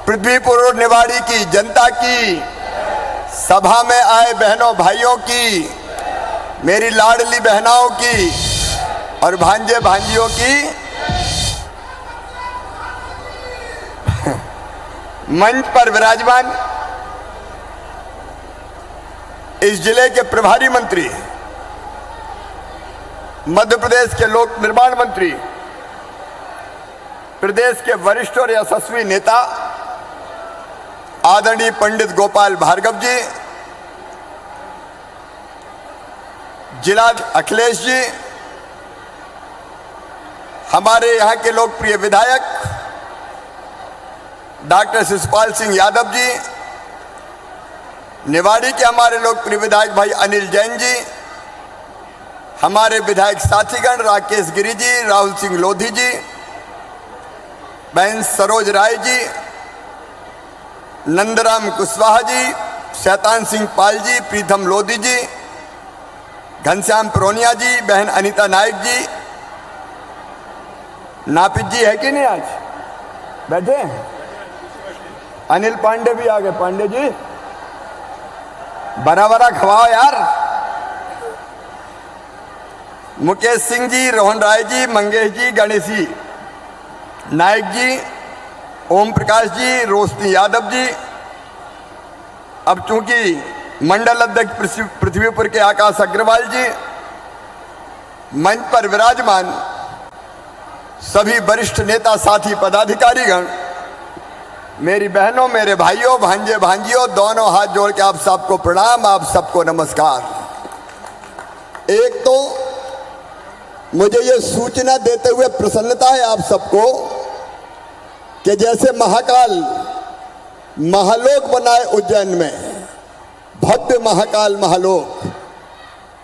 पृथ्वीपुर और निवाड़ी की जनता की, सभा में आए बहनों भाइयों की, मेरी लाडली बहनाओं की और भांजे भांजियों की, मंच पर विराजमान इस जिले के प्रभारी मंत्री, मध्य प्रदेश के लोक निर्माण मंत्री, प्रदेश के वरिष्ठ और यशस्वी नेता आदरणीय पंडित गोपाल भार्गव जी, जिला अखिलेश जी, हमारे यहाँ के लोकप्रिय विधायक डॉक्टर शिशुपाल सिंह यादव जी, निवाड़ी के हमारे लोकप्रिय विधायक भाई अनिल जैन जी, हमारे विधायक साथीगण राकेश गिरी जी, राहुल सिंह लोधी जी, बहन सरोज राय जी, नंदराम कुशवाहा जी, शैतान सिंह पाल जी, प्रीतम लोधी जी, घनश्याम प्रोनिया जी, बहन अनीता नायक जी, नापित जी है कि नहीं आज बैठे हैं? अनिल पांडे भी आ गए। पांडे जी बरा बरा खवाओ यार। मुकेश सिंह जी, रोहन राय जी, मंगेश जी, गणेश जी, नायक जी, ओम प्रकाश जी, रोशनी यादव जी। अब चूंकि मंडल अध्यक्ष पृथ्वीपुर के आकाश अग्रवाल जी, मंच पर विराजमान सभी वरिष्ठ नेता साथी पदाधिकारीगण, मेरी बहनों मेरे भाइयों भांजे भांजियों, दोनों हाथ जोड़ के आप सबको प्रणाम, आप सबको नमस्कार। एक तो मुझे ये सूचना देते हुए प्रसन्नता है आप सबको कि जैसे महाकाल महालोक बनाए उज्जैन में, भव्य महाकाल महालोक,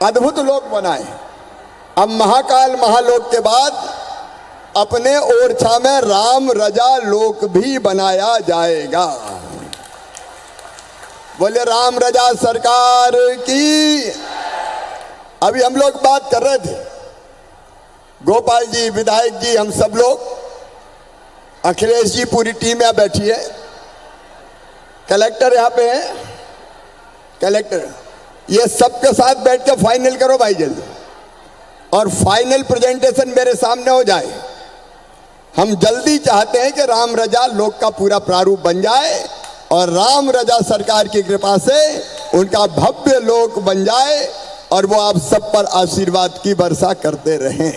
अद्भुत लोक बनाए, अब महाकाल महालोक के बाद अपने ओरछा में राम रजा लोक भी बनाया जाएगा। बोले राम रजा सरकार की। अभी हम लोग बात कर रहे थे, गोपाल जी, विधायक जी, हम सब लोग, अखिलेश जी, पूरी टीम यहाँ बैठी है, कलेक्टर यहाँ पे है, कलेक्टर, ये सबके साथ बैठ के फाइनल करो भाई जल्दी, और फाइनल प्रेजेंटेशन मेरे सामने हो जाए। हम जल्दी चाहते हैं कि राम रजा लोक का पूरा प्रारूप बन जाए और राम रजा सरकार की कृपा से उनका भव्य लोक बन जाए और वो आप सब पर आशीर्वाद की वर्षा करते रहें।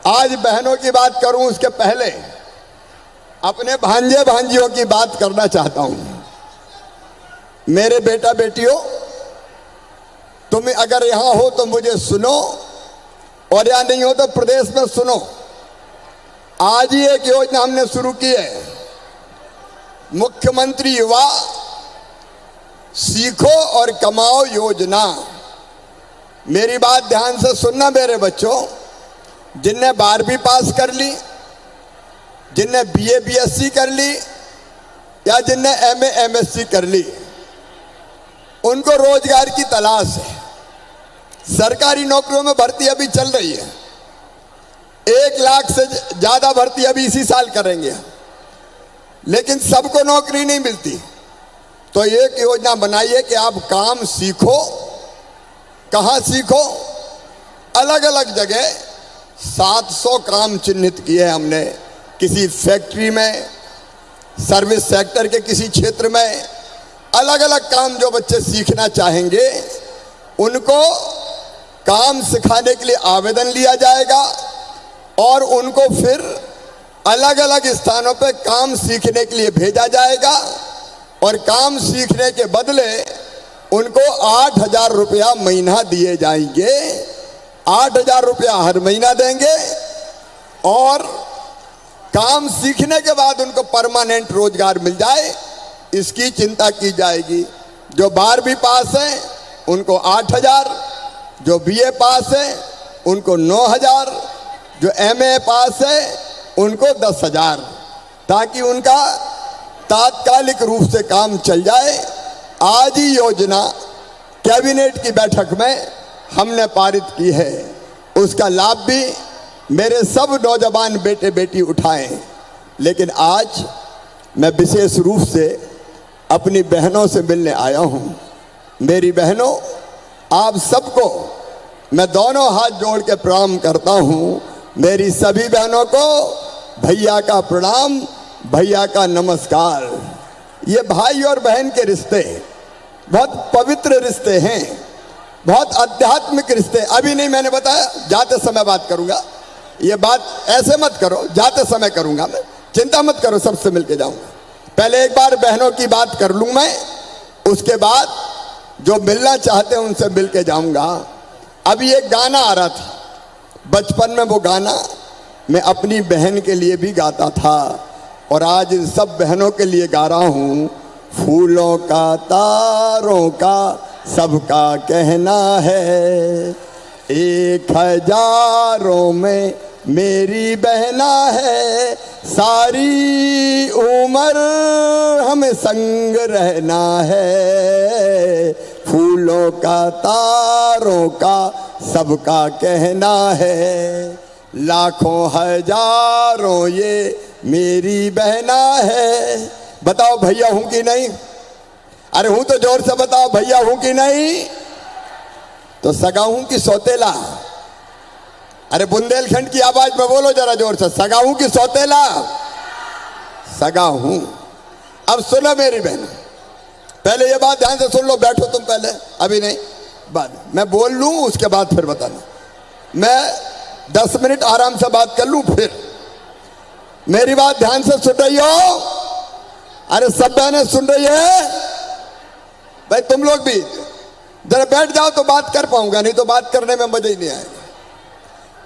आज बहनों की बात करूं उसके पहले अपने भांजे भांजियों की बात करना चाहता हूं। मेरे बेटा बेटियों, तुम अगर यहां हो तो मुझे सुनो, और यहां नहीं हो तो प्रदेश में सुनो। आज ही एक योजना हमने शुरू की है, मुख्यमंत्री युवा सीखो और कमाओ योजना। मेरी बात ध्यान से सुनना मेरे बच्चों, जिनने 12वीं पास कर ली, जिनने BA BSc कर ली या जिनने MA MSc कर ली, उनको रोजगार की तलाश है। सरकारी नौकरियों में भर्ती अभी चल रही है, 1 लाख से ज्यादा भर्ती अभी इसी साल करेंगे, लेकिन सबको नौकरी नहीं मिलती। तो एक योजना बनाइए कि आप काम सीखो। कहाँ सीखो? अलग अलग जगह 700 काम चिन्हित किए हमने, किसी फैक्ट्री में, सर्विस सेक्टर के किसी क्षेत्र में, अलग अलग काम जो बच्चे सीखना चाहेंगे उनको काम सिखाने के लिए आवेदन लिया जाएगा और उनको फिर अलग अलग स्थानों पर काम सीखने के लिए भेजा जाएगा और काम सीखने के बदले उनको 8,000 रुपया महीना दिए जाएंगे। 8,000 रुपया हर महीना देंगे और काम सीखने के बाद उनको परमानेंट रोजगार मिल जाए, इसकी चिंता की जाएगी। जो 12वीं पास है उनको 8,000, जो BA पास है उनको 9,000, जो MA पास है उनको 10,000, ताकि उनका तात्कालिक रूप से काम चल जाए। आज ही योजना कैबिनेट की बैठक में हमने पारित की है, उसका लाभ भी मेरे सब नौजवान बेटे बेटी उठाएं। लेकिन आज मैं विशेष रूप से अपनी बहनों से मिलने आया हूं। मेरी बहनों, आप सबको मैं दोनों हाथ जोड़ के प्रणाम करता हूं। मेरी सभी बहनों को भैया का प्रणाम, भैया का नमस्कार। ये भाई और बहन के रिश्ते बहुत पवित्र रिश्ते हैं, बहुत आध्यात्मिक रिश्ते। अभी नहीं, मैंने बताया जाते समय बात करूंगा। ये बात ऐसे मत करो, जाते समय करूंगा मैं, चिंता मत करो, सबसे मिलके जाऊंगा। पहले एक बार बहनों की बात कर लूं मैं, उसके बाद जो मिलना चाहते हैं उनसे मिलके जाऊंगा। अभी एक गाना आ रहा था, बचपन में वो गाना मैं अपनी बहन के लिए भी गाता था और आज इन सब बहनों के लिए गा रहा हूं। फूलों का तारों का सबका कहना है, 1000 में मेरी बहना है, सारी उम्र हमें संग रहना है। फूलों का तारों का सबका कहना है, लाखों हजारों ये मेरी बहना है। बताओ भैया हूं कि नहीं? अरे हूं तो जोर से बताओ, भैया हूं कि नहीं? तो सगा हूं कि सौतेला? अरे बुंदेलखंड की आवाज में बोलो जरा जोर से, सगा हूं कि सौतेला? सगा हूं। अब सुनो मेरी बहन, पहले ये बात ध्यान से सुन लो। बैठो तुम पहले, अभी नहीं, बाद मैं बोल लूं उसके बाद फिर बताना। मैं 10 मिनट आराम से बात कर लूं फिर। मेरी बात ध्यान से सुन रही हो? अरे सब बहनें सुन रही है भाई? तुम लोग भी जरा बैठ जाओ तो बात कर पाऊंगा, नहीं तो बात करने में मजा ही नहीं आएगा।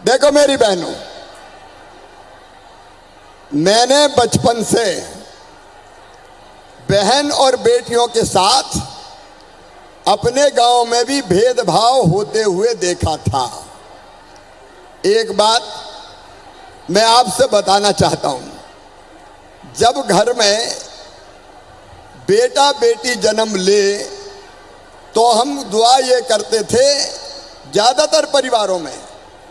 देखो मेरी बहनों, मैंने बचपन से बहन और बेटियों के साथ अपने गांव में भी भेदभाव होते हुए देखा था। एक बात मैं आपसे बताना चाहता हूं, जब घर में बेटा बेटी जन्म ले तो हम दुआ ये करते थे ज्यादातर परिवारों में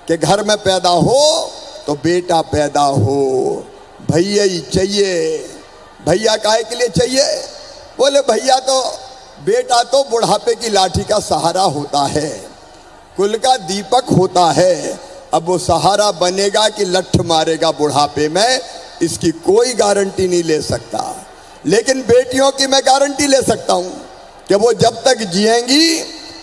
कि घर में पैदा हो तो बेटा पैदा हो, भैया ही चाहिए। भैया काहे के लिए चाहिए? बोले भैया तो, बेटा तो बुढ़ापे की लाठी का सहारा होता है, कुल का दीपक होता है। अब वो सहारा बनेगा कि लठ मारेगा बुढ़ापे में, इसकी कोई गारंटी नहीं ले सकता। लेकिन बेटियों की मैं गारंटी ले सकता हूं कि वो जब तक जिएंगी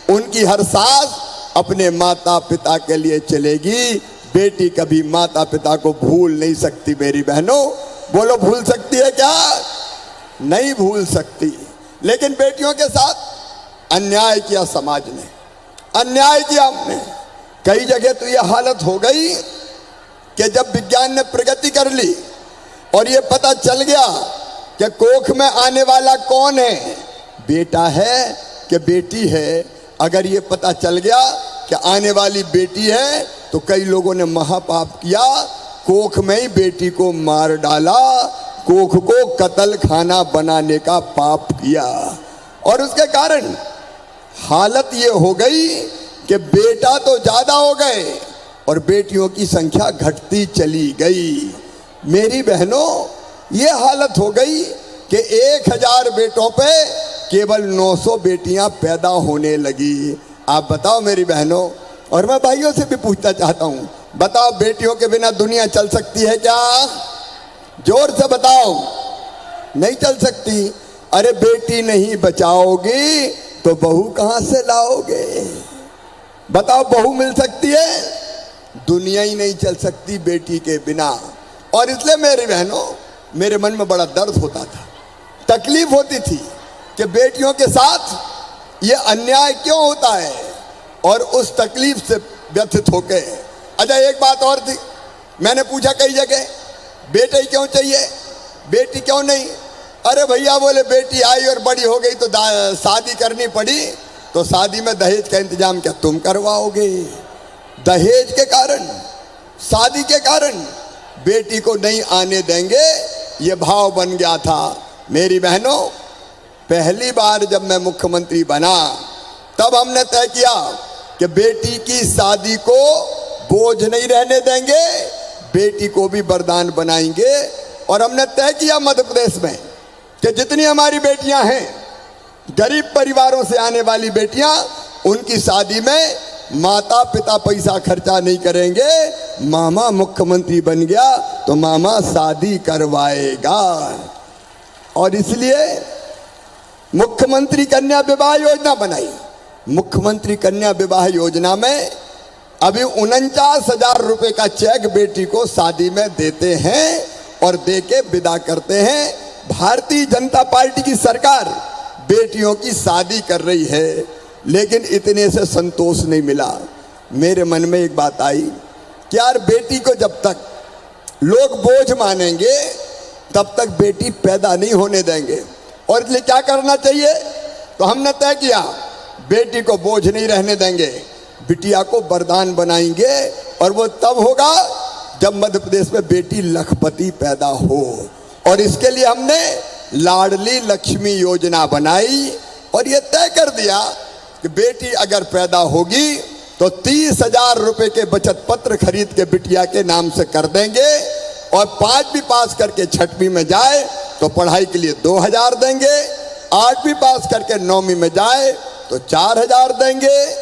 उनकी हर सांस अपने माता पिता के लिए चलेगी। बेटी कभी माता पिता को भूल नहीं सकती। मेरी बहनों, बोलो भूल सकती है क्या? नहीं भूल सकती। लेकिन बेटियों के साथ अन्याय किया समाज ने, अन्याय किया हमने। कई जगह तो यह हालत हो गई कि जब विज्ञान ने प्रगति कर ली और ये पता चल गया कि कोख में आने वाला कौन है, बेटा है कि बेटी है, अगर ये पता चल गया कि आने वाली बेटी है तो कई लोगों ने महापाप किया, कोख में ही बेटी को मार डाला, कोख को कत्ल खाना बनाने का पाप किया। और उसके कारण हालत ये हो गई कि बेटा तो ज्यादा हो गए और बेटियों की संख्या घटती चली गई। मेरी बहनों, ये हालत हो गई कि 1000 बेटों पे केवल 900 बेटियां पैदा होने लगी। आप बताओ मेरी बहनों, और मैं भाइयों से भी पूछना चाहता हूं, बताओ बेटियों के बिना दुनिया चल सकती है क्या? जोर से बताओ, नहीं चल सकती। अरे बेटी नहीं बचाओगी तो बहू कहां से लाओगे? बताओ, बहू मिल सकती है? दुनिया ही नहीं चल सकती बेटी के बिना। और इसलिए मेरी बहनों, मेरे मन में बड़ा दर्द होता था, तकलीफ होती थी कि बेटियों के साथ ये अन्याय क्यों होता है, और उस तकलीफ से व्यथित होके। अच्छा, एक बात और थी, मैंने पूछा कई जगह, बेटे ही क्यों चाहिए, बेटी क्यों नहीं? अरे भैया बोले बेटी आई और बड़ी हो गई तो शादी करनी पड़ी, तो शादी में दहेज का इंतजाम क्या तुम करवाओगे? दहेज के कारण, शादी के कारण बेटी को नहीं आने देंगे, ये भाव बन गया था। मेरी बहनों, पहली बार जब मैं मुख्यमंत्री बना तब हमने तय किया कि बेटी की शादी को बोझ नहीं रहने देंगे, बेटी को भी वरदान बनाएंगे। और हमने तय किया मध्य प्रदेश में कि जितनी हमारी बेटियां हैं, गरीब परिवारों से आने वाली बेटियां, उनकी शादी में माता पिता पैसा खर्चा नहीं करेंगे। मामा मुख्यमंत्री बन गया तो मामा शादी करवाएगा। और इसलिए मुख्यमंत्री कन्या विवाह योजना बनाई। मुख्यमंत्री कन्या विवाह योजना में अभी 49,000 रुपए का चेक बेटी को शादी में देते हैं और दे के विदा करते हैं। भारतीय जनता पार्टी की सरकार बेटियों की शादी कर रही है, लेकिन इतने से संतोष नहीं मिला। मेरे मन में एक बात आई कि यार बेटी को जब तक लोग बोझ मानेंगे तब तक बेटी पैदा नहीं होने देंगे। और इसलिए क्या करना चाहिए, तो हमने तय किया बेटी को बोझ नहीं रहने देंगे, बिटिया को वरदान बनाएंगे। और वो तब होगा जब मध्य प्रदेश में बेटी लखपति पैदा हो। और इसके लिए हमने लाडली लक्ष्मी योजना बनाई और ये तय कर दिया कि बेटी अगर पैदा होगी तो 30,000 रुपए के बचत पत्र खरीद के बिटिया के नाम से कर देंगे। और 5वीं पास करके 6वीं में जाए तो पढ़ाई के लिए 2,000 देंगे। 8वीं पास करके 9वीं में जाए तो 4,000 देंगे।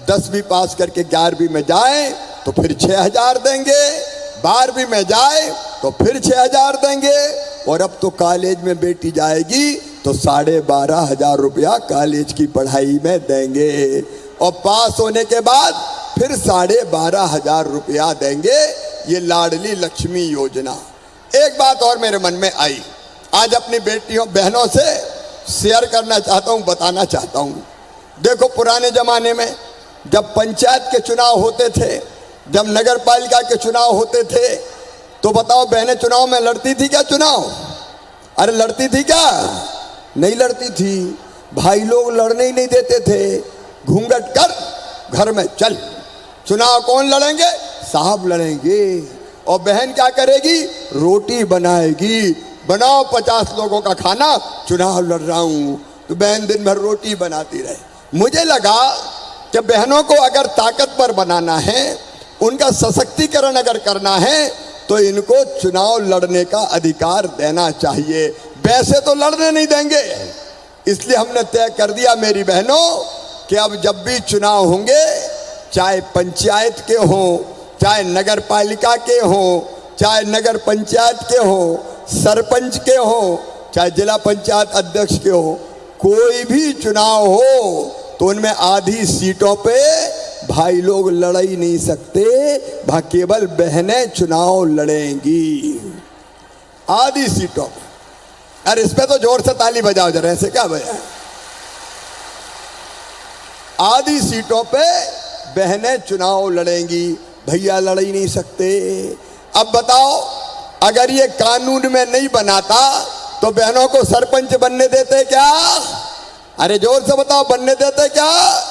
10वीं पास करके 11वीं में जाए तो फिर 6,000 देंगे। 12वीं में जाए तो फिर 6,000 देंगे। और अब तो कॉलेज में बेटी जाएगी तो 12,500 रुपया कॉलेज की पढ़ाई में देंगे। और पास होने के बाद फिर 12,500 रुपया देंगे। ये लाडली लक्ष्मी योजना। एक बात और मेरे मन में आई, आज अपनी बेटियों बहनों से शेयर करना चाहता हूँ, बताना चाहता हूँ। देखो पुराने जमाने में जब पंचायत के चुनाव होते थे, जब नगर पालिका के चुनाव होते थे, तो बताओ बहनें चुनाव में लड़ती थी क्या? चुनाव अरे लड़ती थी क्या? नहीं लड़ती थी। भाई लोग लड़ने ही नहीं देते थे। घूंघट कर घर में चल, चुनाव कौन लड़ेंगे? साहब लड़ेंगे। और बहन क्या करेगी? रोटी बनाएगी। बनाओ 50 लोगों का खाना, चुनाव लड़ रहा हूं। तो बहन दिन भर रोटी बनाती रहे। मुझे लगा कि बहनों को अगर ताकतवर बनाना है, उनका सशक्तिकरण अगर करना है, तो इनको चुनाव लड़ने का अधिकार देना चाहिए। वैसे तो लड़ने नहीं देंगे। इसलिए हमने तय कर दिया मेरी बहनों कि अब जब भी चुनाव होंगे, चाहे पंचायत के हों, चाहे नगर पालिका के हों, चाहे नगर पंचायत के हों, सरपंच के हों, चाहे जिला पंचायत अध्यक्ष के हो, कोई भी चुनाव हो तो उनमें आधी सीटों पे भाई लोग लड़ ही नहीं सकते, वहां केवल बहनें चुनाव लड़ेंगी आधी सीटों पे। अरे इस पे तो जोर से ताली बजाओ जरा, ऐसे क्या बजाए? आधी सीटों पे बहनें चुनाव लड़ेंगी, भैया लड़ ही नहीं सकते। अब बताओ, अगर ये कानून में नहीं बनाता तो बहनों को सरपंच बनने देते क्या? अरे जोर से बताओ, बनने देते क्या?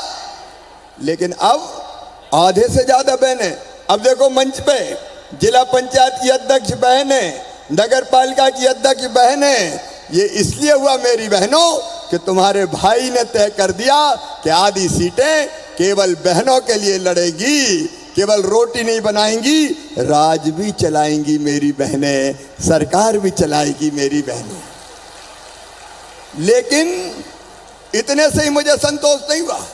लेकिन अब आधे से ज्यादा बहनें। अब देखो मंच पे जिला पंचायत की अध्यक्ष बहनें, नगर पालिका की अध्यक्ष बहनें। ये इसलिए हुआ मेरी बहनों कि तुम्हारे भाई ने तय कर दिया कि आधी सीटें केवल बहनों के लिए लड़ेगी। केवल रोटी नहीं बनाएंगी, राज भी चलाएंगी मेरी बहनें, सरकार भी चलाएगी मेरी बहनें। लेकिन इतने से ही मुझे संतोष नहीं हुआ।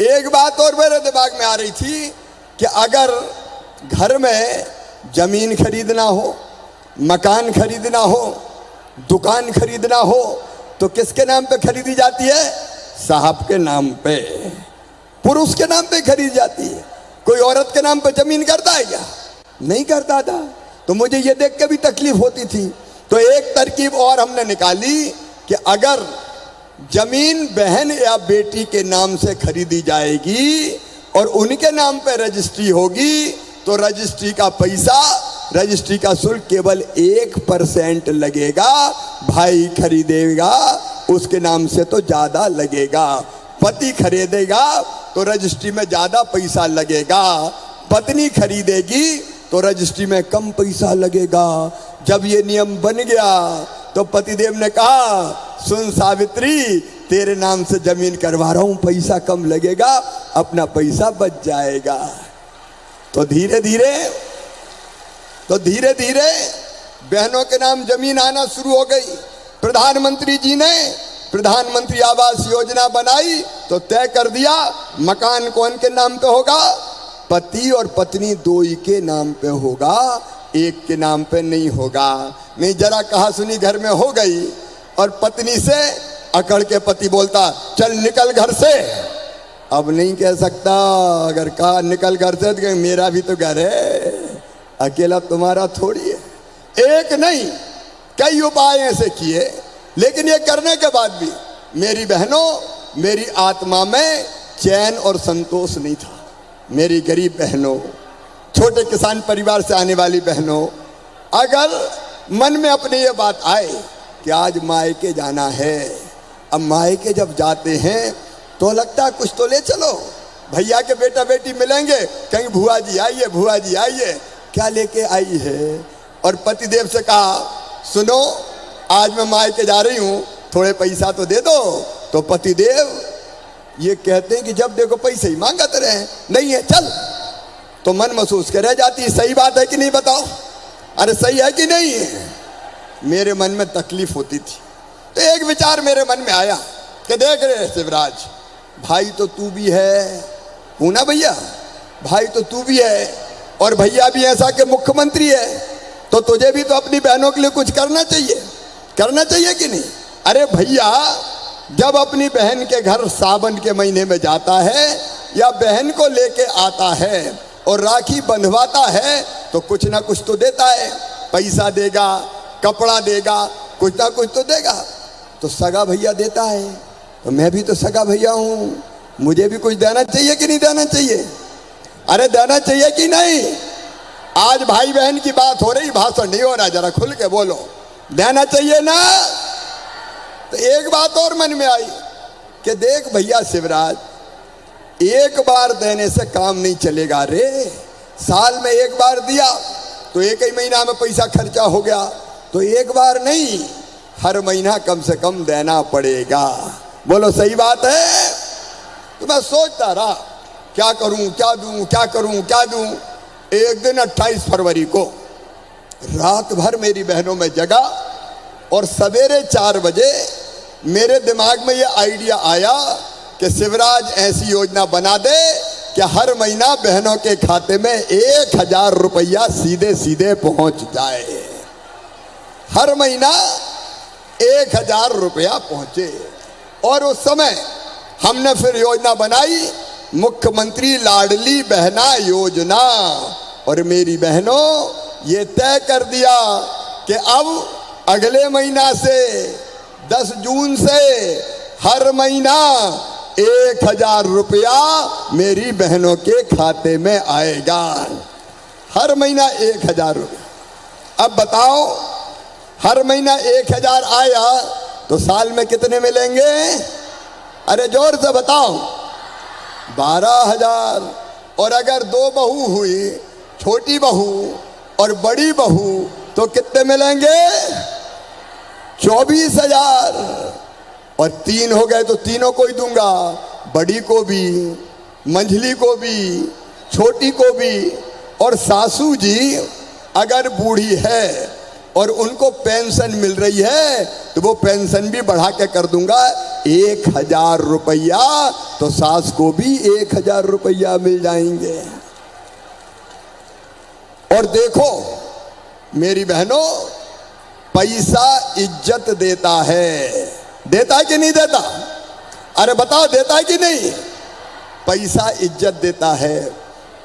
एक बात और मेरे दिमाग में आ रही थी कि अगर घर में जमीन खरीदना हो, मकान खरीदना हो, दुकान खरीदना हो, तो किसके नाम पे खरीदी जाती है? साहब के नाम पे, पुरुष के नाम पे खरीदी जाती है। कोई औरत के नाम पे जमीन करता है क्या? नहीं करता था। तो मुझे ये देख के भी तकलीफ होती थी। तो एक तरकीब और हमने निकाली कि अगर जमीन बहन या बेटी के नाम से खरीदी जाएगी और उनके नाम पे रजिस्ट्री होगी, तो रजिस्ट्री का पैसा, रजिस्ट्री का शुल्क केवल 1% लगेगा। भाई खरीदेगा उसके नाम से तो ज्यादा लगेगा। पति खरीदेगा तो रजिस्ट्री में ज्यादा पैसा लगेगा। पत्नी खरीदेगी तो रजिस्ट्री में कम पैसा लगेगा। जब ये नियम बन गया तो पतिदेव ने कहा, सुन सावित्री, तेरे नाम से जमीन करवा रहा हूं, पैसा कम लगेगा, अपना पैसा बच जाएगा। तो धीरे धीरे बहनों के नाम जमीन आना शुरू हो गई। प्रधानमंत्री जी ने प्रधानमंत्री आवास योजना बनाई तो तय कर दिया मकान कौन के नाम पे होगा, पति और पत्नी दो ही के नाम पे होगा, एक के नाम पे नहीं होगा। नहीं जरा कहा सुनी घर में हो गई और पत्नी से अकड़ के पति बोलता चल निकल घर से। अब नहीं कह सकता, अगर कहा निकल घर से तो मेरा भी तो घर है, अकेला तुम्हारा थोड़ी है। एक नहीं कई उपाय ऐसे किए, लेकिन ये करने के बाद भी मेरी बहनों, मेरी आत्मा में चैन और संतोष नहीं था। मेरी गरीब बहनों, छोटे किसान परिवार से आने वाली बहनों, अगर मन में अपने ये बात आए कि आज मायके जाना है, अब मायके जब जाते हैं तो लगता है कुछ तो ले चलो, भैया के बेटा बेटी मिलेंगे, कहीं भुआ जी आइए, भुआ जी आइए, क्या लेके आई है। और पतिदेव से कहा सुनो आज मैं मायके जा रही हूँ, थोड़े पैसा तो दे दो। तो पतिदेव ये कहते हैं कि जब देखो पैसे ही मांगते रहे, नहीं है चल, तो मन महसूस के रह जाती है। सही बात है कि नहीं बताओ, अरे सही है कि नहीं है। मेरे मन में तकलीफ होती थी तो एक विचार मेरे मन में आया कि देख रहे शिवराज भाई, तो तू भी है पूना भैया, भाई तो तू भी है और भैया भी ऐसा कि मुख्यमंत्री है, तो तुझे भी तो अपनी बहनों के लिए कुछ करना चाहिए, करना चाहिए कि नहीं। अरे भैया जब अपनी बहन के घर सावन के महीने में जाता है या बहन को लेके आता है और राखी बंधवाता है तो कुछ ना कुछ तो देता है, पैसा देगा, कपड़ा देगा, कुछ ना कुछ तो देगा। तो सगा भैया देता है तो मैं भी तो सगा भैया हूँ, मुझे भी कुछ देना चाहिए कि नहीं देना चाहिए। अरे देना चाहिए कि नहीं। आज भाई बहन की बात हो रही, भाषण नहीं हो रहा, जरा खुल के बोलो, देना चाहिए ना। तो एक बात और मन में आई कि देख भैया शिवराज, एक बार देने से काम नहीं चलेगा रे। साल में एक बार दिया तो एक ही महीना में पैसा खर्चा हो गया, तो एक बार नहीं हर महीना कम से कम देना पड़ेगा। बोलो सही बात है। तो मैं सोचता रहा क्या करूं, क्या दूं, क्या करूं, क्या दूं। एक दिन 28 फरवरी को रात भर मेरी बहनों में जगा और सवेरे 4 बजे मेरे दिमाग में ये आइडिया आया कि शिवराज ऐसी योजना बना दे कि हर महीना बहनों के खाते में 1000 रुपया सीधे सीधे पहुंच जाए। हर महीना 1000 रुपया पहुंचे। और उस समय हमने फिर योजना बनाई मुख्यमंत्री लाडली बहना योजना। और मेरी बहनों ये तय कर दिया कि अब अगले महीना से 10 जून से हर महीना 1000 रुपया मेरी बहनों के खाते में आएगा। हर महीना 1000 रुपया। अब बताओ हर महीना 1000 आया तो साल में कितने मिलेंगे। अरे जोर से बताओ 12,000। और अगर 2 बहू हुई, छोटी बहू और बड़ी बहू, तो कितने मिलेंगे 24,000। और 3 हो गए तो तीनों को ही दूंगा, बड़ी को भी, मंझली को भी, छोटी को भी। और सासू जी अगर बूढ़ी है और उनको पेंशन मिल रही है तो वो पेंशन भी बढ़ा के कर दूंगा 1000 रुपया, तो सास को भी 1000 रुपया मिल जाएंगे। और देखो मेरी बहनों, पैसा इज्जत देता है। देता है कि नहीं देता। अरे बताओ देता है कि नहीं। पैसा इज्जत देता है,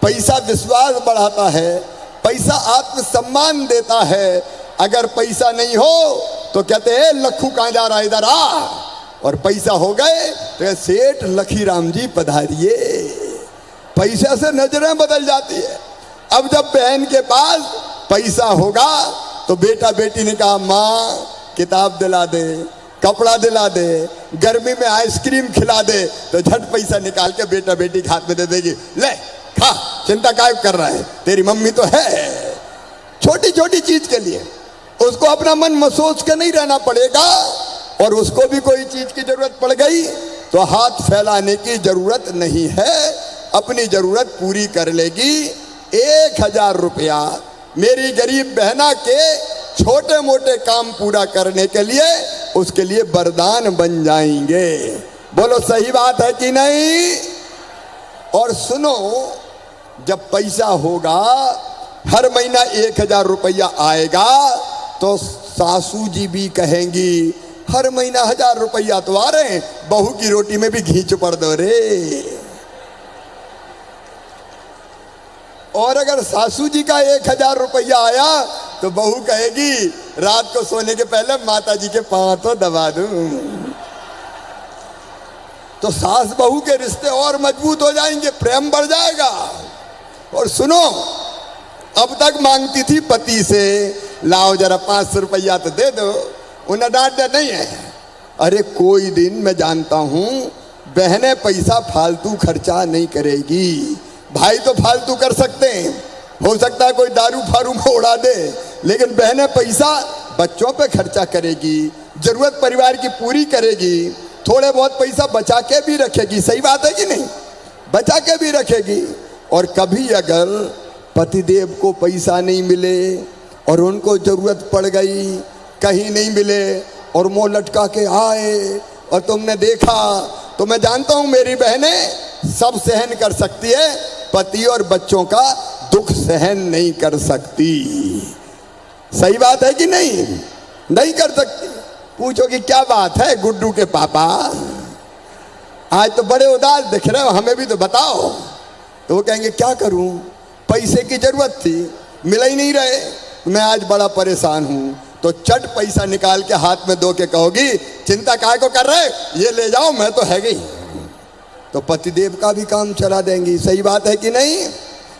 पैसा विश्वास बढ़ाता है, पैसा आत्मसम्मान देता है। अगर पैसा नहीं हो तो कहते हैं लखू कहाँ जा रहा है, इधर आ। और पैसा हो गए तो सेठ लखीराम जी पधारिए। पैसे से नजरें बदल जाती है। अब जब बहन के पास पैसा होगा तो बेटा बेटी ने कहा माँ किताब दिला दे, कपड़ा दिला दे, गर्मी में आइसक्रीम खिला दे, तो झट पैसा निकाल के बेटा बेटी के हाथ में दे देगी, ले खा, चिंता काय कर रहा है, तेरी मम्मी तो है। छोटी छोटी चीज के लिए उसको अपना मन में सोच के नहीं रहना पड़ेगा। और उसको भी कोई चीज की जरूरत पड़ गई तो हाथ फैलाने की जरूरत नहीं है, अपनी जरूरत पूरी कर लेगी। 1000 रुपया मेरी गरीब बहना के छोटे मोटे काम पूरा करने के लिए उसके लिए वरदान बन जाएंगे। बोलो सही बात है कि नहीं? और सुनो, जब पैसा होगा, हर महीना 1000 रुपया आएगा, तो सासू जी भी कहेंगी हर महीना 1000 रुपया तो आ रहे हैं, बहू की रोटी में भी घी चुपड़ दो रे। और अगर सासू जी का 1000 रुपया आया तो बहू कहेगी रात को सोने के पहले माता जी के पांव तो दबा दूं। तो सास बहू के रिश्ते और मजबूत हो जाएंगे, प्रेम बढ़ जाएगा। और सुनो, अब तक मांगती थी पति से लाओ जरा 500 रुपया तो दे दो, उन्हें डांट नहीं है। अरे कोई दिन मैं जानता हूं बहनें पैसा फालतू खर्चा नहीं करेगी, भाई तो फालतू कर सकते हैं, हो सकता है कोई दारू फारू में उड़ा दे, लेकिन बहनें पैसा बच्चों पे खर्चा करेगी, जरूरत परिवार की पूरी करेगी, थोड़े बहुत पैसा बचा के भी रखेगी। सही बात है कि नहीं? बचा के भी रखेगी। और कभी अगर पतिदेव को पैसा नहीं मिले और उनको जरूरत पड़ गई, कहीं नहीं मिले और मुंह लटका के आए और तुमने देखा, तो मैं जानता हूं मेरी बहनें सब सहन कर सकती है, पति और बच्चों का दुख सहन नहीं कर सकती। सही बात है कि नहीं? नहीं कर सकती। पूछो कि क्या बात है गुड्डू के पापा, आज तो बड़े उदास दिख रहे हो, हमें भी तो बताओ। तो वो कहेंगे क्या करूं, पैसे की जरूरत थी, मिल ही नहीं रहे, मैं आज बड़ा परेशान हूं। तो चट पैसा निकाल के हाथ में दो के कहोगी चिंता काहे को कर रहे, ये ले जाओ, मैं तो है गई। तो पतिदेव का भी काम चला देंगी। सही बात है कि नहीं?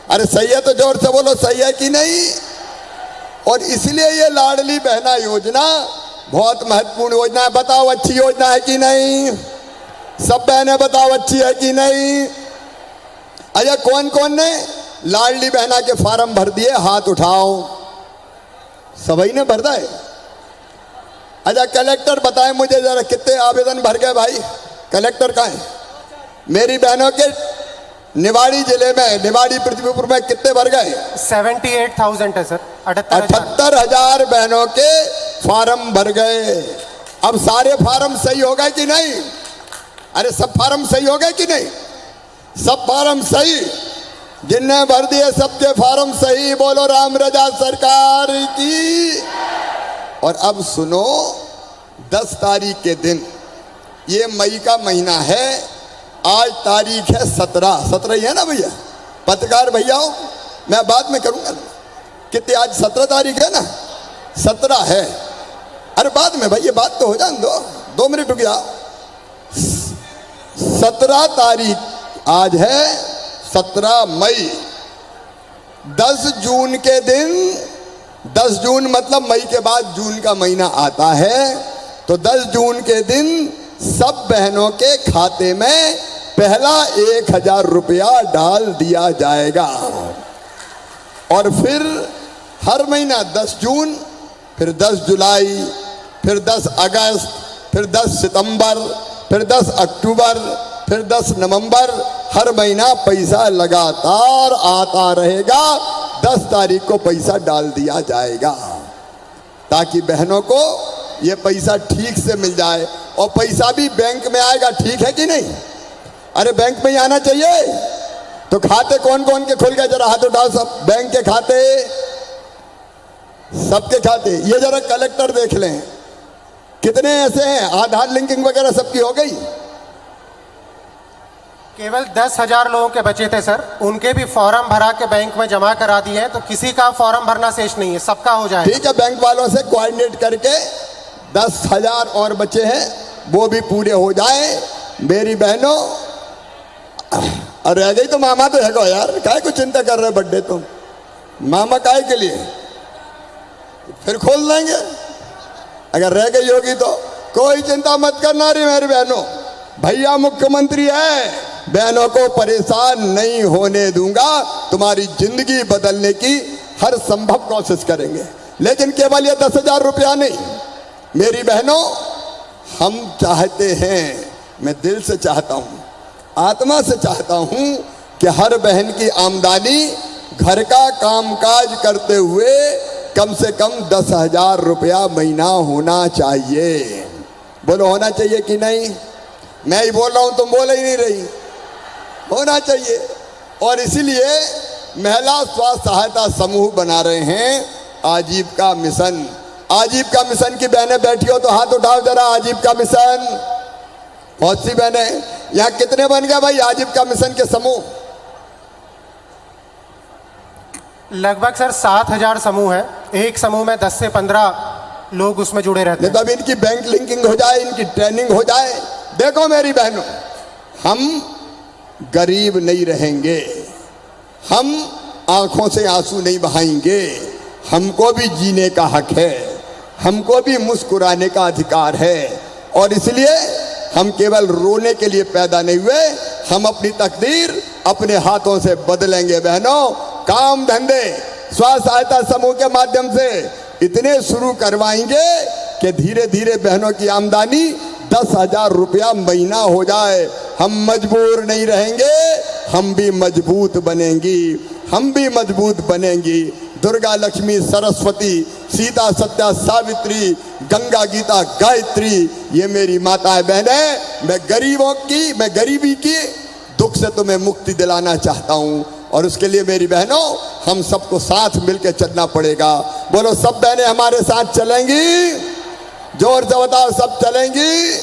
अरे सही है तो जोर से बोलो, सही है कि नहीं? और इसलिए ये लाडली बहना योजना बहुत महत्वपूर्ण योजना है। बताओ अच्छी योजना है कि नहीं? सब बहनें बताओ अच्छी है कि नहीं? अच्छा, कौन कौन ने लाडली बहना के फॉर्म भर दिए, हाथ उठाओ। सभी ने भर दिए। अच्छा, कलेक्टर बताए मुझे जरा कितने आवेदन भर गए भाई? कलेक्टर कहाँ है? मेरी बहनों के निवाड़ी जिले में, निवाड़ी पृथ्वीपुर में कितने भर गए? 78,000 है सर। 78,000 बहनों के फॉर्म भर गए। अब सारे फॉर्म सही हो गए कि नहीं? अरे सब फॉर्म सही हो गए कि नहीं? सब फॉर्म सही, जिनने भर दिए सबके फॉर्म सही। बोलो राम रजा सरकार की। और अब सुनो, 10 तारीख के दिन, ये मई का महीना है, आज तारीख है 17 ही है ना भैया? पत्रकार भैया हो, मैं बाद में करूंगा। कितनी आज 17 तारीख है ना? 17 है। अरे बाद में भैया, बात तो हो जाए, 2 मिनट रुक जाओ। 17 तारीख आज है, 17 मई। 10 जून के दिन, 10 जून मतलब मई के बाद जून का महीना आता है, तो 10 जून के दिन सब बहनों के खाते में पहला 1000 रुपया डाल दिया जाएगा। और फिर हर महीना 10 जून, फिर 10 जुलाई, फिर 10 अगस्त, फिर 10 सितंबर, फिर 10 अक्टूबर, फिर 10 नवंबर, हर महीना पैसा लगातार आता रहेगा। 10 तारीख को पैसा डाल दिया जाएगा ताकि बहनों को ये पैसा ठीक से मिल जाए। और पैसा भी बैंक में आएगा, ठीक है कि नहीं? अरे बैंक में ही आना चाहिए। तो खाते कौन कौन के खुल गए, जरा हाथ उठाओ सब। बैंक के खाते, सबके खाते। ये जरा कलेक्टर देख लें कितने ऐसे हैं, आधार लिंकिंग वगैरह सबकी हो गई? केवल 10,000 लोगों के बचे थे सर, उनके भी फॉर्म भरा के बैंक में जमा करा दिए हैं, तो किसी का फॉर्म भरना शेष नहीं है, सबका हो जाएगा। ठीक है, बैंक वालों से कोऑर्डिनेट करके 10,000 और बचे हैं, वो भी पूरे हो जाए। मेरी बहनों, अरे रह गई तो मामा तो है को यार, काहे को चिंता कर रहे बर्थडे तुम? मामा काहे के लिए? फिर खोल देंगे, अगर रह गई होगी तो। कोई चिंता मत करना रे मेरी बहनों, भैया मुख्यमंत्री है, बहनों को परेशान नहीं होने दूंगा। तुम्हारी जिंदगी बदलने की हर संभव कोशिश करेंगे, लेकिन केवल ये 10,000 रुपया नहीं। मेरी बहनों, हम चाहते हैं, मैं दिल से चाहता हूं, आत्मा से चाहता हूं कि हर बहन की आमदनी घर का कामकाज करते हुए कम से कम 10,000 रुपया महीना होना चाहिए। बोलो होना चाहिए कि नहीं? मैं ही बोल रहा हूं, तुम बोल ही नहीं रही। होना चाहिए। और इसीलिए महिला स्वास्थ्य सहायता समूह बना रहे हैं आजीविका मिशन। आजीविका मिशन की बहनें बैठी हो तो हाथ उठाओ जरा। आजीविका मिशन, बहुत सी बहनें। यहाँ कितने बन गए भाई आजीविका मिशन के समूह? लगभग सर 7,000 समूह है। एक समूह में 10 से 15 लोग उसमें जुड़े रहते हैं। तब इनकी बैंक लिंकिंग हो जाए, इनकी ट्रेनिंग हो जाए। देखो मेरी बहनों, हम गरीब नहीं रहेंगे, हम आंखों से आंसू नहीं बहाएंगे। हमको भी जीने का हक है, हमको भी मुस्कुराने का अधिकार है। और इसलिए हम केवल रोने के लिए पैदा नहीं हुए, हम अपनी तकदीर अपने हाथों से बदलेंगे। बहनों, काम धंधे स्व सहायता समूह के माध्यम से इतने शुरू करवाएंगे कि धीरे धीरे बहनों की आमदनी 10,000 रुपया महीना हो जाए। हम मजबूर नहीं रहेंगे, हम भी मजबूत बनेंगी, हम भी मजबूत बनेंगी। दुर्गा, लक्ष्मी, सरस्वती, सीता, सत्या, सावित्री, गंगा, गीता, गायत्री, ये मेरी माताएं बहनें। मैं गरीबी की दुख से तुम्हें मुक्ति दिलाना चाहता हूं। और उसके लिए मेरी बहनों, हम सबको साथ मिलकर चलना पड़ेगा। बोलो, सब बहनें हमारे साथ चलेंगी? जोर से बताओ, सब चलेंगी?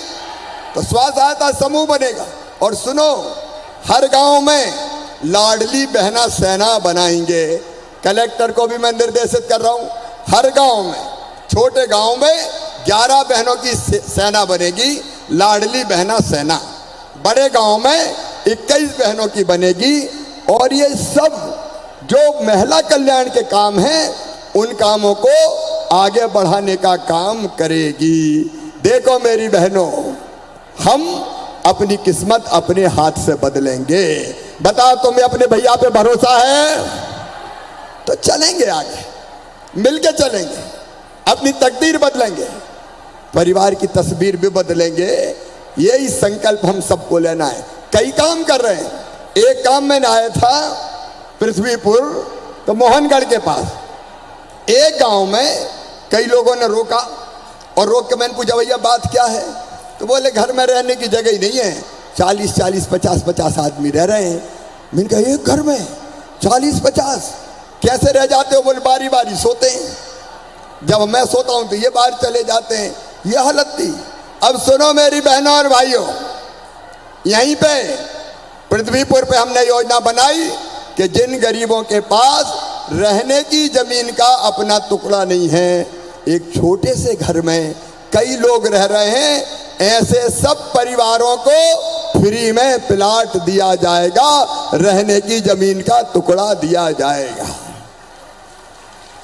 तो स्व सहायता समूह बनेगा। और सुनो, हर गांव में लाडली बहना सेना बनाएंगे। कलेक्टर को भी मैं निर्देशित कर रहा हूं, हर गांव में, छोटे गांव में 11 बहनों की सेना बनेगी, लाडली बहना सेना। बड़े गांव में 21 बहनों की बनेगी। और ये सब जो महिला कल्याण के काम हैं, उन कामों को आगे बढ़ाने का काम करेगी। देखो मेरी बहनों, हम अपनी किस्मत अपने हाथ से बदलेंगे। बताओ, तुम्हें अपने भैया पे भरोसा है? तो चलेंगे आगे, मिलके चलेंगे, अपनी तकदीर बदलेंगे, परिवार की तस्वीर भी बदलेंगे। यही संकल्प हम सबको लेना है। कई काम कर रहे हैं। एक काम में आया था पृथ्वीपुर, तो मोहनगढ़ के पास एक गांव में कई लोगों ने रोका, और रोक के मैंने पूछा, भैया बात क्या है? तो बोले, घर में रहने की जगह ही नहीं है, 40-40, 50-50 आदमी रह रहे हैं। मैंने कहा, एक घर में 40-50 कैसे रह जाते हो? बोले, बारी बारी सोते हैं, जब मैं सोता हूं तो ये बाहर चले जाते हैं। ये हालत थी। अब सुनो मेरी बहनों और भाइयों, यहीं पे पृथ्वीपुर पे हमने योजना बनाई कि जिन गरीबों के पास रहने की जमीन का अपना टुकड़ा नहीं है, एक छोटे से घर में कई लोग रह रहे हैं, ऐसे सब परिवारों को फ्री में प्लाट दिया जाएगा, रहने की जमीन का टुकड़ा दिया जाएगा।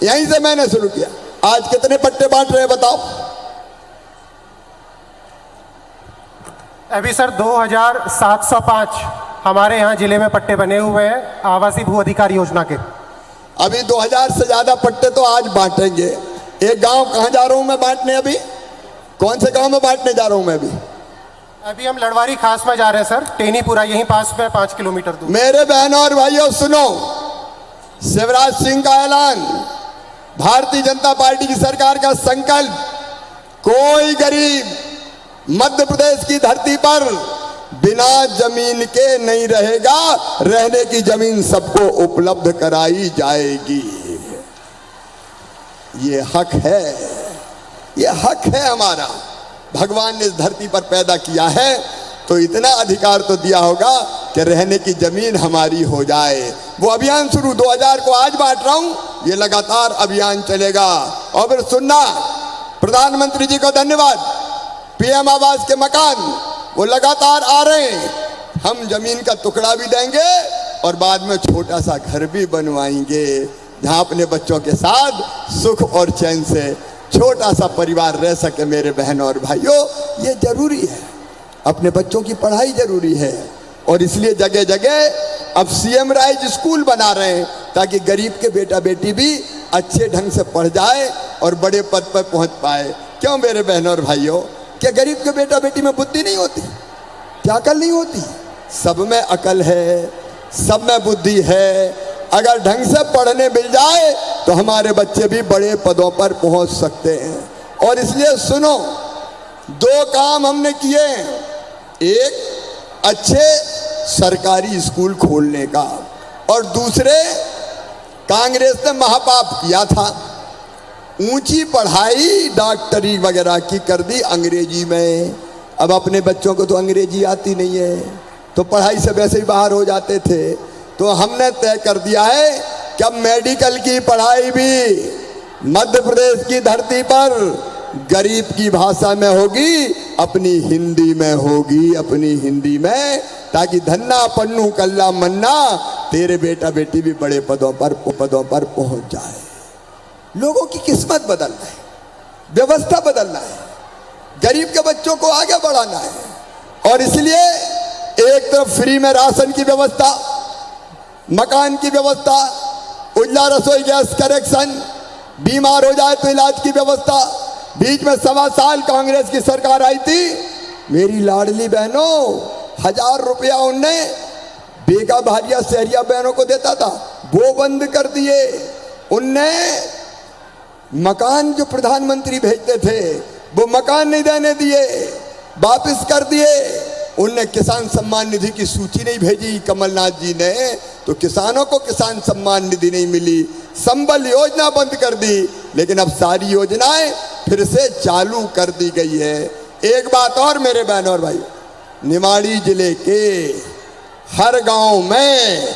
यहीं से मैंने शुरू किया। आज कितने पट्टे बांट रहे हैं बताओ? अभी सर 2,705 हमारे यहाँ जिले में पट्टे बने हुए हैं आवासीय भू अधिकार योजना के। अभी 2,000 से ज्यादा पट्टे तो आज बांटेंगे। एक गांव कहाँ जा रहा हूं मैं बांटने? अभी कौन से गांव में बांटने जा रहा हूं मैं? अभी हम लड़वारी खास में जा रहे हैं सर, टेनीपुरा, यहीं पास में 5 किलोमीटर दूर। मेरे बहनों और भाइयों सुनो, शिवराज सिंह का ऐलान, भारतीय जनता पार्टी की सरकार का संकल्प, कोई गरीब मध्य प्रदेश की धरती पर बिना जमीन के नहीं रहेगा, रहने की जमीन सबको उपलब्ध कराई जाएगी। ये हक है, ये हक है हमारा। भगवान ने इस धरती पर पैदा किया है तो इतना अधिकार तो दिया होगा कि रहने की जमीन हमारी हो जाए। वो अभियान शुरू 2000 को आज बांट रहा हूं, ये लगातार अभियान चलेगा। और फिर सुनना, प्रधानमंत्री जी को धन्यवाद, पीएम आवास के मकान वो लगातार आ रहे हैं। हम जमीन का टुकड़ा भी देंगे और बाद में छोटा सा घर भी बनवाएंगे, जहां अपने बच्चों के साथ सुख और चैन से छोटा सा परिवार रह सके। मेरे बहनों और भाइयों, ये जरूरी है, अपने बच्चों की पढ़ाई जरूरी है। और इसलिए जगह जगह अब सीएम राइज स्कूल बना रहे हैं, ताकि गरीब के बेटा बेटी भी अच्छे ढंग से पढ़ जाए और बड़े पद पर पहुंच पाए। क्यों मेरे बहनों और भाइयों, क्या गरीब के बेटा बेटी में बुद्धि नहीं होती? क्या अकल नहीं होती? सब में अकल है, सब में बुद्धि है। अगर ढंग से पढ़ने मिल जाए तो हमारे बच्चे भी बड़े पदों पर पहुंच सकते हैं। और इसलिए सुनो, दो काम हमने किए हैं। एक, अच्छे सरकारी स्कूल खोलने का, और दूसरे, कांग्रेस ने महापाप किया था, ऊंची पढ़ाई डॉक्टरी वगैरह की कर दी अंग्रेजी में। अब अपने बच्चों को तो अंग्रेजी आती नहीं है, तो पढ़ाई से वैसे ही बाहर हो जाते थे। तो हमने तय कर दिया है कि अब मेडिकल की पढ़ाई भी मध्य प्रदेश की धरती पर गरीब की भाषा में होगी, अपनी हिंदी में होगी, अपनी हिंदी में, ताकि धन्ना पन्नू कल्ला मन्ना तेरे बेटा बेटी भी बड़े पदों पर पहुंच जाए। लोगों की किस्मत बदलना है, व्यवस्था बदलना है, गरीब के बच्चों को आगे बढ़ाना है। और इसलिए एक तरफ फ्री में राशन की व्यवस्था, मकान की व्यवस्था, उजला रसोई गैस कनेक्शन, बीमार हो जाए तो इलाज की व्यवस्था। बीच में 1.25 साल कांग्रेस की सरकार आई थी, मेरी लाडली बहनों 1000 रुपया उनने बेगा भारिया शहरिया बहनों को देता था, वो बंद कर दिए। उनने मकान जो प्रधानमंत्री भेजते थे वो मकान नहीं देने दिए, वापस कर दिए। उनने किसान सम्मान निधि की सूची नहीं भेजी कमलनाथ जी ने, तो किसानों को किसान सम्मान निधि नहीं मिली। संबल योजना बंद कर दी, लेकिन अब सारी योजनाएं फिर से चालू कर दी गई है। एक बात और मेरे बहनों और भाई, निमाड़ी जिले के हर गांव में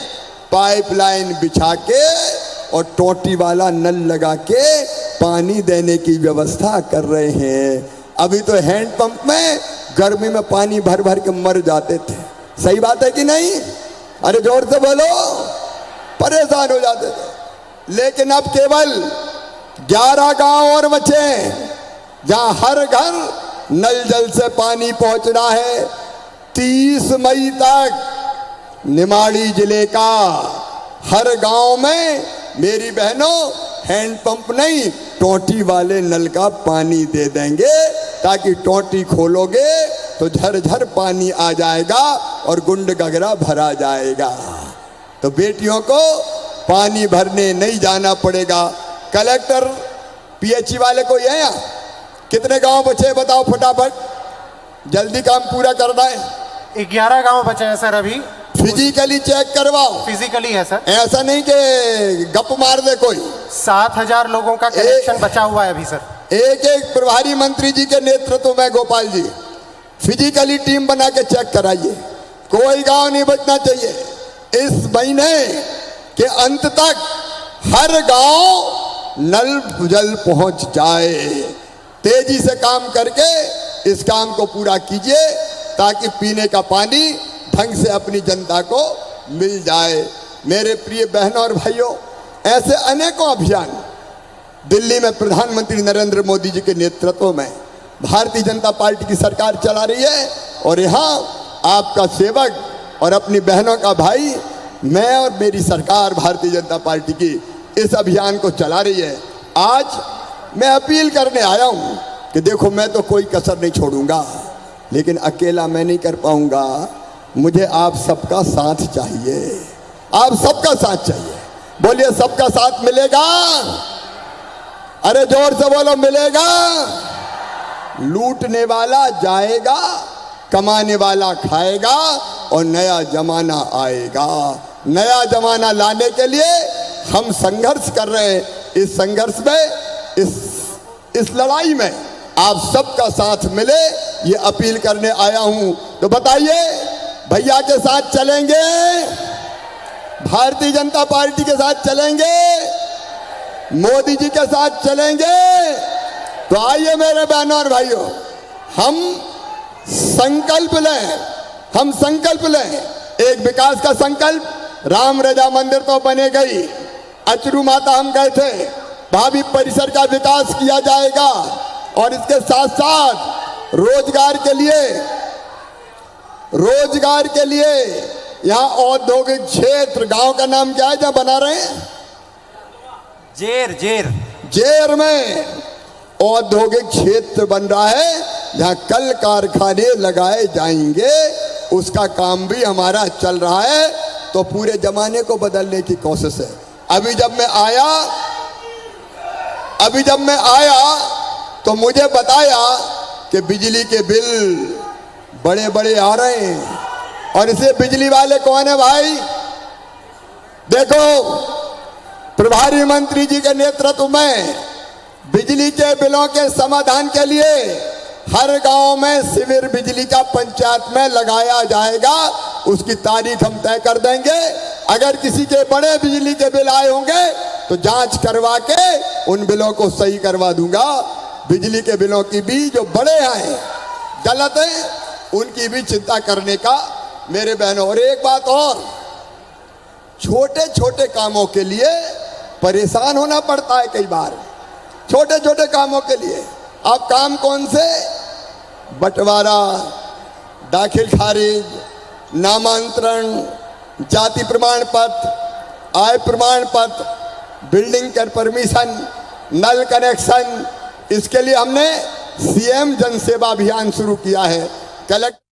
पाइपलाइन बिछा के और टोटी वाला नल लगा के पानी देने की व्यवस्था कर रहे हैं। अभी तो हैंडपंप में गर्मी में पानी भर भर के मर जाते थे। सही बात है कि नहीं? अरे जोर से बोलो, परेशान हो जाते थे। लेकिन अब केवल 11 गांव और बचे हैं जहां हर घर नल जल से पानी पहुंचना है। 30 मई तक निमाड़ी जिले का हर गांव में मेरी बहनों हैंडपंप नहीं, टोटी वाले नल का पानी दे देंगे, ताकि टोटी खोलोगे तो झरझर पानी आ जाएगा और गुंड गगरा भरा जाएगा। तो बेटियों को पानी भरने नहीं जाना पड़ेगा। कलेक्टर पीएचई वाले को ये है, कितने गांव बचे बताओ फटाफट, जल्दी काम पूरा करना है। 11 गांव बचे हैं सर अभी। फिजिकली चेक करवाओ। फिजिकली है सर, ऐसा नहीं कि गप मार दे कोई। 7000 लोगों का कनेक्शन बचा हुआ है अभी सर। एक एक प्रभारी मंत्री जी के नेतृत्व में गोपाल जी फिजिकली टीम बना के चेक कराइए, कोई गांव नहीं बचना चाहिए। इस महीने के अंत तक हर गांव नल जल पहुंच जाए। तेजी से काम करके इस काम को पूरा कीजिए, ताकि पीने का पानी ढंग से अपनी जनता को मिल जाए। मेरे प्रिय बहनों और भाइयों, ऐसे अनेकों अभियान दिल्ली में प्रधानमंत्री नरेंद्र मोदी जी के नेतृत्व में भारतीय जनता पार्टी की सरकार चला रही है, और यहाँ आपका सेवक और अपनी बहनों का भाई, मैं और मेरी सरकार भारतीय जनता पार्टी की इस अभियान को चला रही है। आज मैं अपील करने आया हूँ कि देखो, मैं तो कोई कसर नहीं छोड़ूंगा, लेकिन अकेला मैं नहीं कर पाऊंगा। मुझे आप सबका साथ चाहिए, आप सबका साथ चाहिए। बोलिए, सबका साथ मिलेगा? अरे जोर से बोलो, मिलेगा? लूटने वाला जाएगा, कमाने वाला खाएगा, और नया जमाना आएगा। नया जमाना लाने के लिए हम संघर्ष कर रहे हैं। इस संघर्ष में, इस लड़ाई में आप सबका साथ मिले, ये अपील करने आया हूं। तो बताइए, भैया के साथ चलेंगे? भारतीय जनता पार्टी के साथ चलेंगे? मोदी जी के साथ चलेंगे? तो आइए मेरे बहनों और भाइयों, हम संकल्प लें, एक विकास का संकल्प। राम रजा मंदिर तो बने गई, अचरू माता हम गए थे, भावी परिसर का विकास किया जाएगा, और इसके साथ साथ रोजगार के लिए यहाँ औद्योगिक क्षेत्र, गांव का नाम क्या है जहाँ बना रहे हैं? जेर में औद्योगिक क्षेत्र बन रहा है, जहाँ कल कारखाने लगाए जाएंगे। उसका काम भी हमारा चल रहा है। तो पूरे जमाने को बदलने की कोशिश है। अभी जब मैं आया तो मुझे बताया कि बिजली के बिल बड़े बड़े आ रहे हैं। और इसे बिजली वाले कौन है भाई? देखो, प्रभारी मंत्री जी के नेतृत्व में बिजली के बिलों के समाधान के लिए हर गांव में शिविर बिजली का पंचायत में लगाया जाएगा। उसकी तारीख हम तय कर देंगे। अगर किसी के बड़े बिजली के बिल आए होंगे तो जांच करवा के उन बिलों को सही करवा दूंगा। बिजली के बिलों की भी जो बड़े हैं, गलत हैं, उनकी भी चिंता करने का मेरे बहनों। और एक बात और, छोटे छोटे कामों के लिए परेशान होना पड़ता है कई बार। छोटे छोटे कामों के लिए आप काम कौन से? बंटवारा, दाखिल खारिज, नामांतरण, जाति प्रमाण पत्र, आय प्रमाण पत्र, बिल्डिंग का परमिशन, नल कनेक्शन, इसके लिए हमने सीएम जन सेवा अभियान शुरू किया है। कलेक्टर